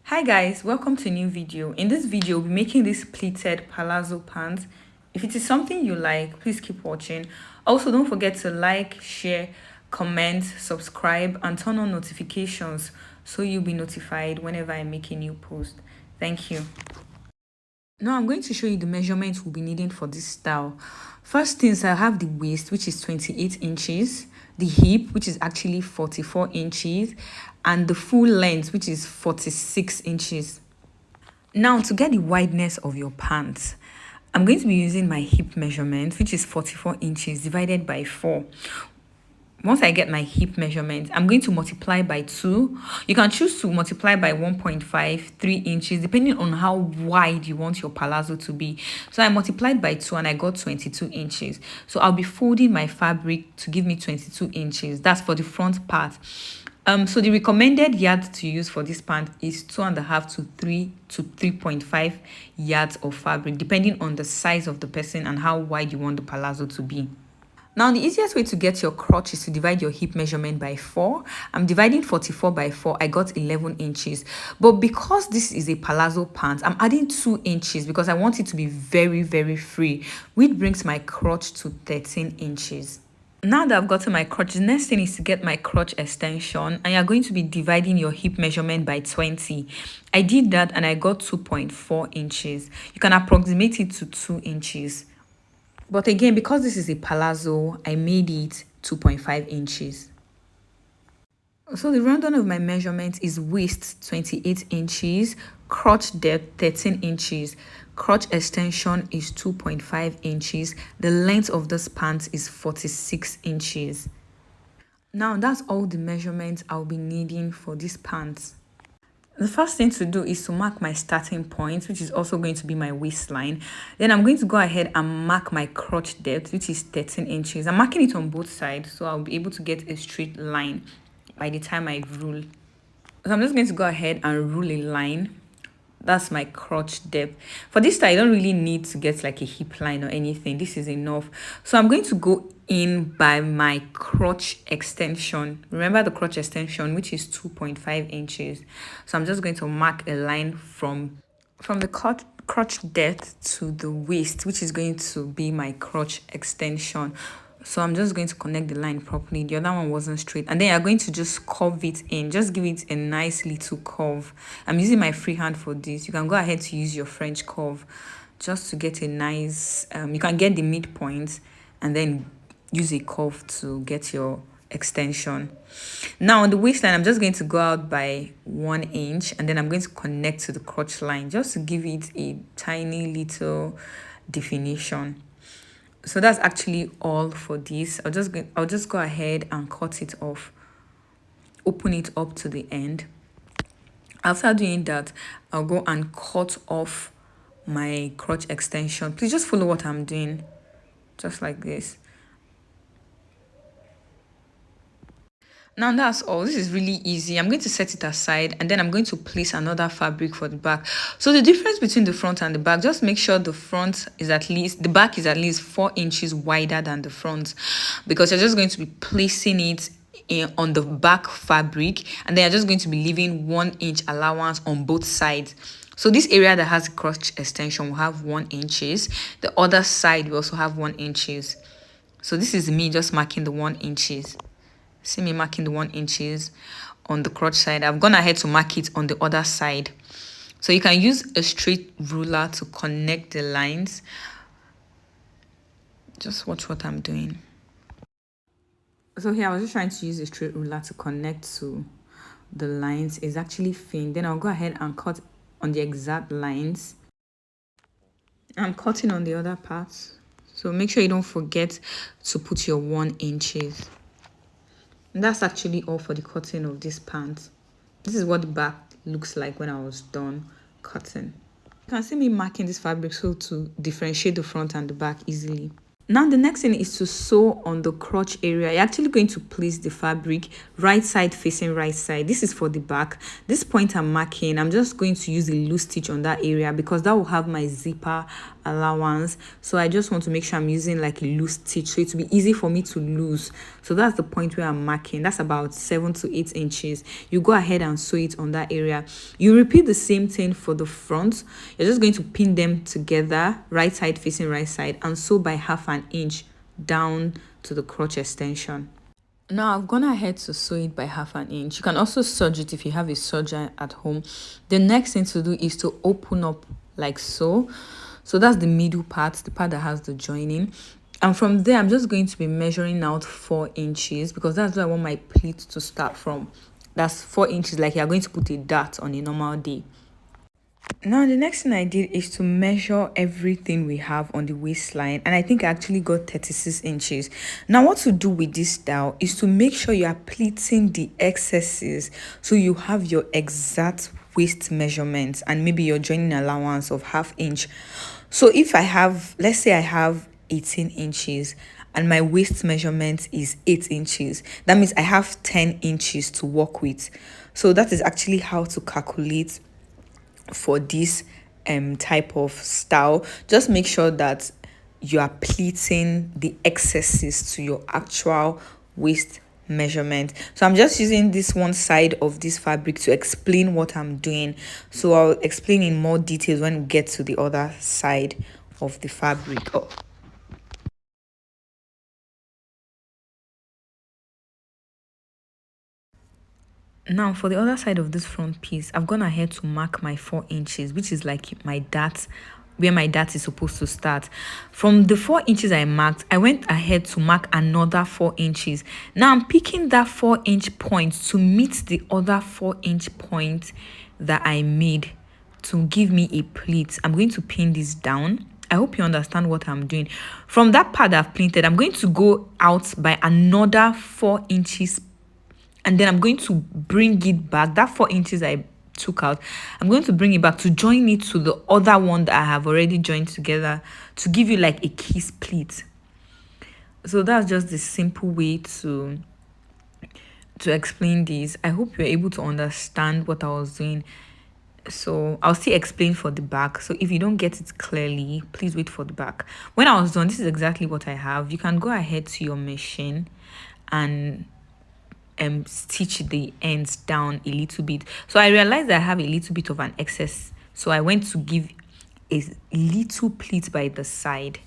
Hi guys, welcome to a new video. In this video, we'll be making this pleated palazzo pants. If it is something you like, please keep watching. Also, don't forget to like, share, comment, subscribe, and turn on notifications so you'll be notified whenever I make a new post. Thank you. Now I'm going to show you the measurements we'll be needing for this style. First things, I have the waist, which is 28 inches, the hip, which is actually 44 inches, and the full length, which is 46 inches. Now to get the wideness of your pants, I'm going to be using my hip measurement, which is 44 inches divided by 4. Once I get my hip measurement, I'm going to multiply by 2. You can choose to multiply by 1.5, 3 inches, depending on how wide you want your palazzo to be. So I multiplied by 2 and I got 22 inches. So I'll be folding my fabric to give me 22 inches. That's for the front part. So the recommended yard to use for this pant is 2.5 to 3 to 3.5 yards of fabric, depending on the size of the person and how wide you want the palazzo to be. Now, the easiest way to get your crotch is to divide your hip measurement by 4. I'm dividing 44 by 4. I got 11 inches. But because this is a palazzo pant, I'm adding 2 inches because I want it to be very, very free, which brings my crotch to 13 inches. Now that I've gotten my crotch, the next thing is to get my crotch extension, and you're going to be dividing your hip measurement by 20. I did that and I got 2.4 inches. You can approximate it to 2 inches. But again, because this is a palazzo, I made it 2.5 inches. So the rundown of my measurement is waist 28 inches, crotch depth 13 inches, crotch extension is 2.5 inches, the length of this pant is 46 inches. Now that's all the measurements I'll be needing for this pants. The first thing to do is to mark my starting point, which is also going to be my waistline. Then I'm going to go ahead and mark my crotch depth, which is 13 inches. I'm marking it on both sides, so I'll be able to get a straight line by the time I rule. So I'm just going to go ahead and rule a line. That's my crotch depth. For this style, I don't really need to get like a hip line or anything. This is enough. So I'm going to go in by my crotch extension. Remember the crotch extension, which is 2.5 inches. So I'm just going to mark a line from the crotch depth to the waist, which is going to be my crotch extension. So I'm just going to connect the line properly. The other one wasn't straight. And then you're going to just curve it in. Just give it a nice little curve. I'm using my free hand for this. You can go ahead to use your French curve just to get a nice... you can get the midpoint and then use a curve to get your extension. Now on the waistline, I'm just going to go out by 1 inch. And then I'm going to connect to the crotch line just to give it a tiny little definition. So that's actually all for this. I'll just go ahead and cut it off, open it up to the end. After doing that, I'll go and cut off my crotch extension. Please just follow what I'm doing, just like this. Now that's all. This is really easy. I'm going to set it aside and then I'm going to place another fabric for the back. So the difference between the front and the back, just make sure the back is at least 4 inches wider than the front, because you're just going to be placing it on the back fabric, and then you're just going to be leaving 1 inch allowance on both sides. So this area that has a crotch extension will have 1 inches. The other side will also have 1 inches. So this is me just marking the 1 inches. See me marking the 1 inches on the crotch side. I've gone ahead to mark it on the other side. So you can use a straight ruler to connect the lines. Just watch what I'm doing. So here I was just trying to use a straight ruler to connect to the lines. It's actually thin. Then I'll go ahead and cut on the exact lines. I'm cutting on the other parts. So make sure you don't forget to put your 1 inches. And that's actually all for the cutting of this pant. This is what the back looks like when I was done cutting. You can see me marking this fabric so to differentiate the front and the back easily. Now the next thing is to sew on the crotch area. You're actually going to place the fabric right side facing right side. This is for the back. This point I'm marking, I'm just going to use a loose stitch on that area because that will have my zipper allowance. So I just want to make sure I'm using like a loose stitch so it will be easy for me to lose. So that's the point where I'm marking. That's about 7 to 8 inches. You go ahead and sew it on that area. You repeat the same thing for the front. You're just going to pin them together, right side facing right side, and sew by half an inch down to the crotch extension. Now I've gone ahead to sew it by half an inch. You can also serge it if you have a serger at home. The next thing to do is to open up like so. So that's the middle part, the part that has the joining. And from there, I'm just going to be measuring out 4 inches because that's where I want my pleat to start from. That's 4 inches, like you're going to put a dart on a normal day. Now the next thing I did is to measure everything we have on the waistline, and I think I actually got 36 inches. Now what to do with this style is to make sure you are pleating the excesses so you have your exact waist measurements and maybe your joining allowance of ½ inch. So if I have, let's say I have 18 inches and my waist measurement is 8 inches, that means I have 10 inches to work with. So that is actually how to calculate for this type of style. Just make sure that you are pleating the excesses to your actual waist measurement. So I'm just using this one side of this fabric to explain what I'm doing, so I'll explain in more details when we get to the other side of the fabric. Now for the other side of this front piece, I've gone ahead to mark my 4 inches, which is like my dart, where my dart is supposed to start. From the 4 inches I marked, I went ahead to mark another 4 inches. Now I'm picking that 4-inch point to meet the other 4-inch point that I made to give me a pleat. I'm going to pin this down. I hope you understand what I'm doing. From that part I've pleated, I'm going to go out by another 4 inches, and then I'm going to bring it back. That 4 inches I took out, I'm going to bring it back to join it to the other one that I have already joined together to give you like a kiss pleat. So that's just the simple way to explain this. I hope you're able to understand what I was doing. So I'll still explain for the back. So if you don't get it clearly, please wait for the back. When I was done, this is exactly what I have. You can go ahead to your machine and stitch the ends down a little bit. So I realized that I have a little bit of an excess, so I went to give a little pleat by the side.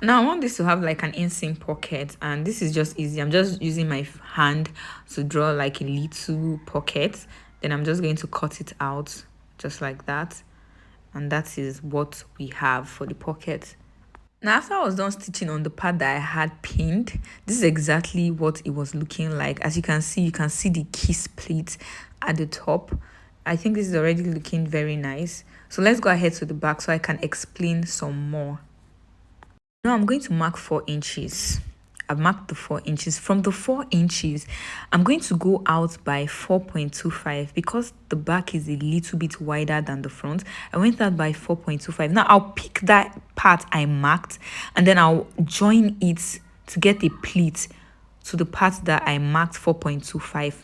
Now I want this to have like an inseam pocket, and this is just easy. I'm just using my hand to draw like a little pocket, then I'm just going to cut it out just like that, and that is what we have for the pocket. Now, after I was done stitching on the part that I had pinned, this is exactly what it was looking like. As you can see the kiss pleat at the top. I think this is already looking very nice. So let's go ahead to the back so I can explain some more. Now I'm going to mark 4 inches. I've marked the 4 inches. From the 4 inches, I'm going to go out by 4.25 because the back is a little bit wider than the front. I went out by 4.25. Now I'll pick that part I marked and then I'll join it to get a pleat to the part that I marked 4.25.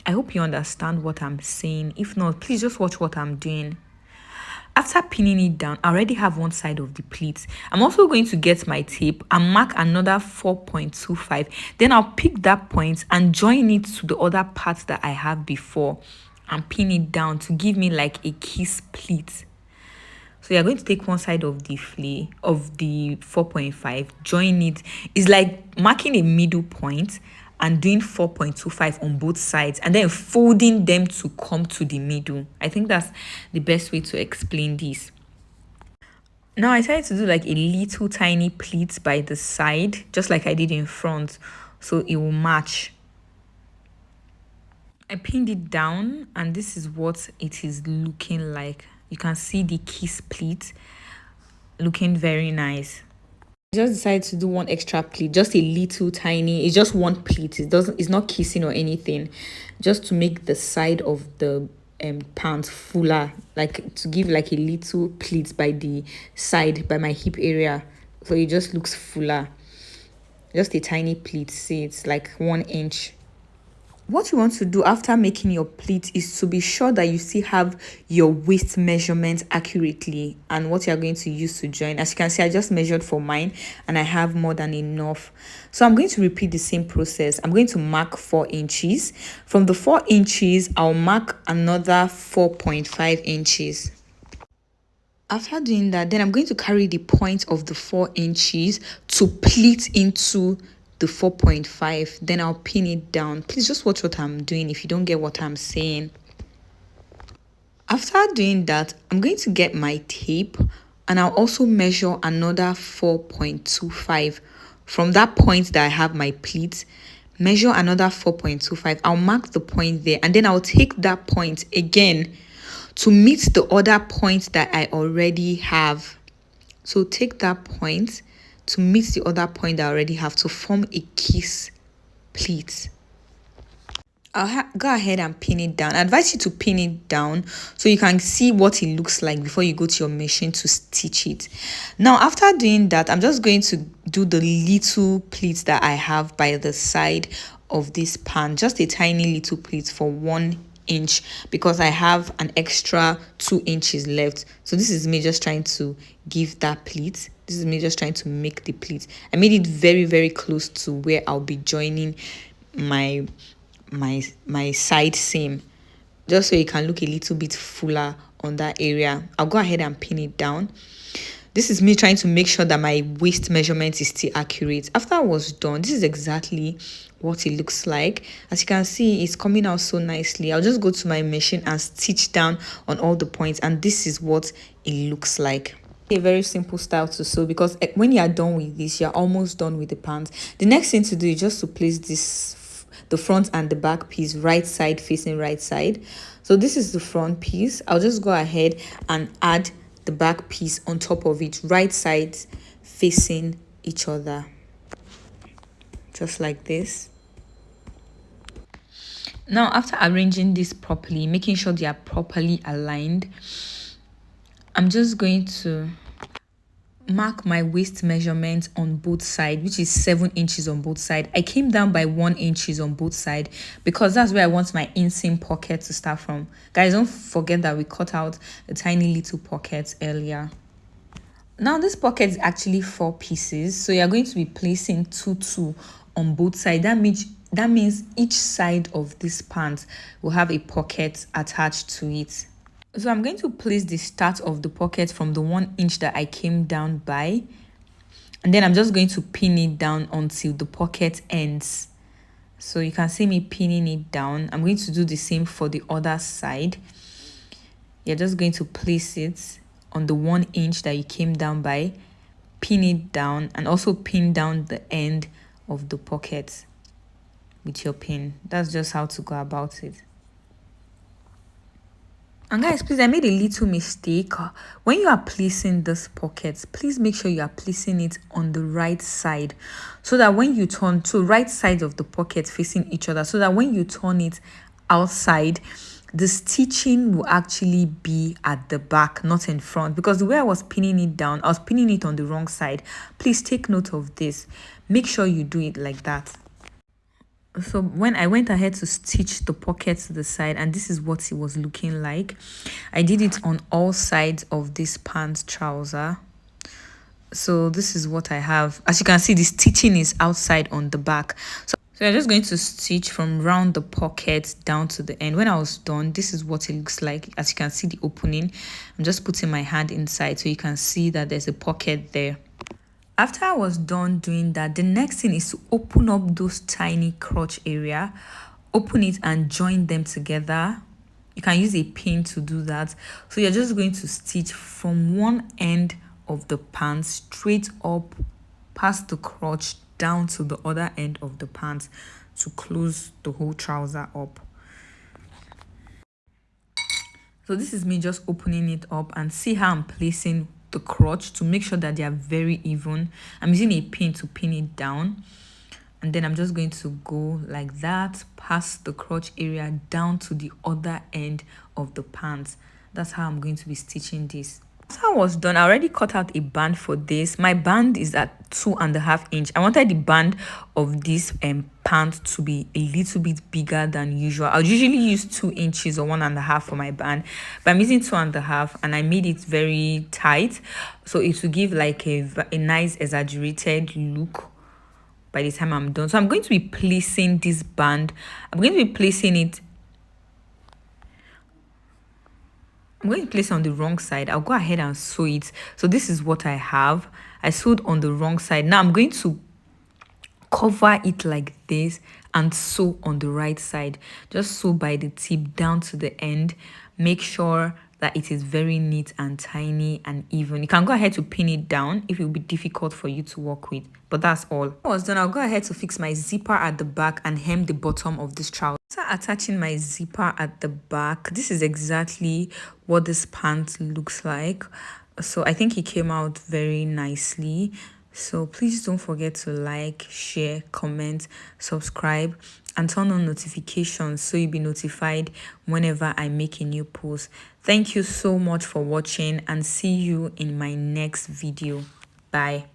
I hope you understand what I'm saying. If not, please just watch what I'm doing. After pinning it down, I already have one side of the pleat. I'm also going to get my tape and mark another 4.25. Then I'll pick that point and join it to the other part that I have before and pin it down to give me like a kiss pleat. So you're going to take one side of the flay of the 4.5, join it. It's like marking a middle point and doing 4.25 on both sides and then folding them to come to the middle. I think that's the best way to explain this. Now I decided to do like a little tiny pleat by the side, just like I did in front, so it will match. I pinned it down and this is what it is looking like. You can see the kiss pleat looking very nice. I just decided to do one extra pleat, just a little tiny. It's just one pleat. It's not kissing or anything, just to make the side of the pants fuller, like to give like a little pleat by the side, by my hip area, so it just looks fuller. just a tiny pleat. See, it's like 1 inch. What you want to do after making your pleat is to be sure that you still have your waist measurement accurately and what you are going to use to join. As you can see, I just measured for mine and I have more than enough. So I'm going to repeat the same process. I'm going to mark 4 inches. From the 4 inches, I'll mark another 4.5 inches. After doing that, then I'm going to carry the point of the 4 inches to pleat into the 4.5. Then I'll pin it down. Please just watch what I'm doing if you don't get what I'm saying. After doing that, I'm going to get my tape and I'll also measure another 4.25. From that point that I have my pleat, measure another 4.25. I'll mark the point there and then I'll take that point again to meet the other point that I already have. So take that point to meet the other point that I already have to form a kiss pleat. I'll go ahead and pin it down. I advise you to pin it down so you can see what it looks like before you go to your machine to stitch it. Now, after doing that, I'm just going to do the little pleats that I have by the side of this pan. Just a tiny little pleat for 1 inch because I have an extra 2 inches left. So this is me just trying to give that pleat. This is me just trying to make the pleat. I made it very, very close to where I'll be joining my side seam, just so it can look a little bit fuller on that area. I'll go ahead and pin it down. This is me trying to make sure that my waist measurement is still accurate. After I was done, this is exactly what it looks like. As you can see, it's coming out so nicely. I'll just go to my machine and stitch down on all the points, and this is what it looks like. A very simple style to sew because when you are done with this, you're almost done with the pants. The next thing to do is just to place the front and the back piece right side facing right side. So this is the front piece. I'll just go ahead and add the back piece on top of it, right sides facing each other, just like this. Now, after arranging this properly, making sure they are properly aligned, I'm just going to mark my waist measurement on both sides, which is 7 inches on both sides. I came down by 1 inches on both sides because that's where I want my inseam pocket to start from. Guys, don't forget that we cut out the tiny little pockets earlier. Now this pocket is actually 4 pieces, so you're going to be placing 2 on both sides. That means each side of this pant will have a pocket attached to it. So I'm going to place the start of the pocket from the 1 inch that I came down by, and then I'm just going to pin it down until the pocket ends. So you can see me pinning it down. I'm going to do the same for the other side. You're just going to place it on the 1 inch that you came down by, pin it down, and also pin down the end of the pocket with your pin. That's just how to go about it. And guys, please, I made a little mistake. When you are placing this pocket, please make sure you are placing it on the right side, so that when you turn to right sides of the pocket facing each other, so that when you turn it outside, the stitching will actually be at the back, not in front. Because the way I was pinning it down, I was pinning it on the wrong side. Please take note of this. Make sure you do it like that. So when I went ahead to stitch the pocket to the side, and this is what it was looking like, I did it on all sides of this pants trouser. So this is what I have. As you can see, the stitching is outside on the back. So I'm just going to stitch from round the pocket down to the end. When I was done, this is what it looks like. As you can see the opening, I'm just putting my hand inside so you can see that there's a pocket there. After I was done doing that, the next thing is to open up those tiny crotch area, open it and join them together. You can use a pin to do that. So you're just going to stitch from one end of the pants straight up past the crotch down to the other end of the pants to close the whole trouser up. So this is me just opening it up, and see how I'm placing the crotch to make sure that they are very even. I'm using a pin to pin it down, and then I'm just going to go like that past the crotch area down to the other end of the pants. That's how I'm going to be stitching this. After I was done, I already cut out a band for this. My band is at 2.5 inch. I wanted the band of this pant to be a little bit bigger than usual. I'll usually use 2 inches or 1.5 for my band, but I'm using 2.5, and I made it very tight, so it will give like a nice exaggerated look by the time I'm done. So I'm going to be placing this band. I'm going to be placing it. I'm going to place it on the wrong side. I'll go ahead and sew it. So this is what I have. I sewed on the wrong side. Now I'm going to cover it like this and sew on the right side. Just sew by the tip down to the end. Make sure that it is very neat and tiny and even. You can go ahead to pin it down if it will be difficult for you to work with, but that's all. When I was done, I'll go ahead to fix my zipper at the back and hem the bottom of this trouser. After attaching my zipper at the back, this is exactly what this pant looks like. So I think it came out very nicely. So please don't forget to like, share, comment, subscribe, and turn on notifications so you'll be notified whenever I make a new post. Thank you so much for watching, and see you in my next video. Bye.